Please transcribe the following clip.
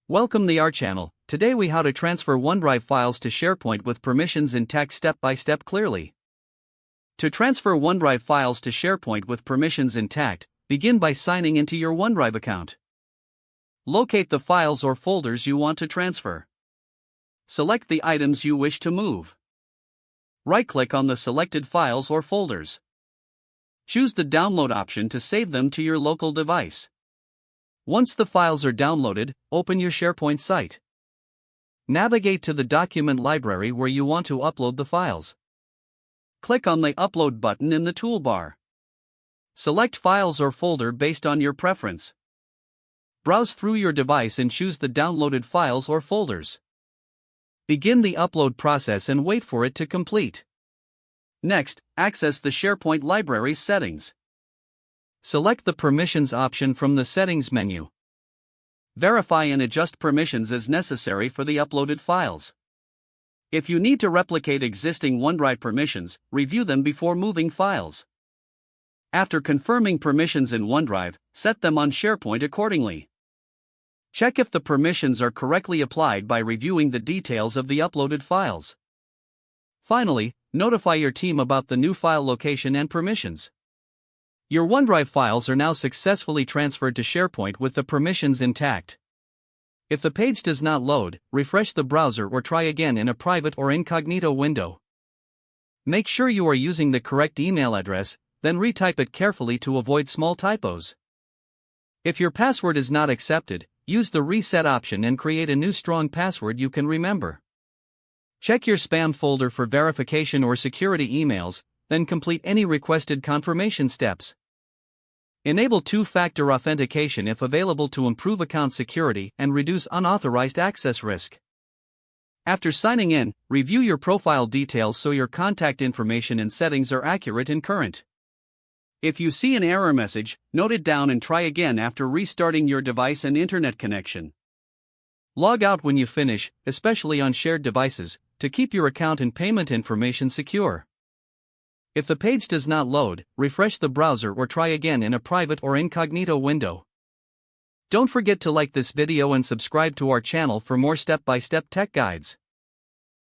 Welcome to our channel. Today we how to transfer OneDrive files to SharePoint with permissions intact step by step clearly. To transfer OneDrive files to SharePoint with permissions intact, begin by signing into your OneDrive account. Locate the files or folders you want to transfer. Select the items you wish to move. Right-click on the selected files or folders. Choose the download option to save them to your local device. Once the files are downloaded, open your SharePoint site. Navigate to the document library where you want to upload the files. Click on the Upload button in the toolbar. Select files or folder based on your preference. Browse through your device and choose the downloaded files or folders. Begin the upload process and wait for it to complete. Next, access the SharePoint library's settings. Select the Permissions option from the Settings menu. Verify and adjust permissions as necessary for the uploaded files. If you need to replicate existing OneDrive permissions, review them before moving files. After confirming permissions in OneDrive, set them on SharePoint accordingly. Check if the permissions are correctly applied by reviewing the details of the uploaded files. Finally, notify your team about the new file location and permissions. Your OneDrive files are now successfully transferred to SharePoint with the permissions intact. If the page does not load, refresh the browser or try again in a private or incognito window. Make sure you are using the correct email address, then retype it carefully to avoid small typos. If your password is not accepted, use the reset option and create a new strong password you can remember. Check your spam folder for verification or security emails, then complete any requested confirmation steps. Enable two-factor authentication if available to improve account security and reduce unauthorized access risk. After signing in, review your profile details so your contact information and settings are accurate and current. If you see an error message, note it down and try again after restarting your device and internet connection. Log out when you finish, especially on shared devices, to keep your account and payment information secure. If the page does not load, refresh the browser or try again in a private or incognito window. Don't forget to like this video and subscribe to our channel for more step-by-step tech guides.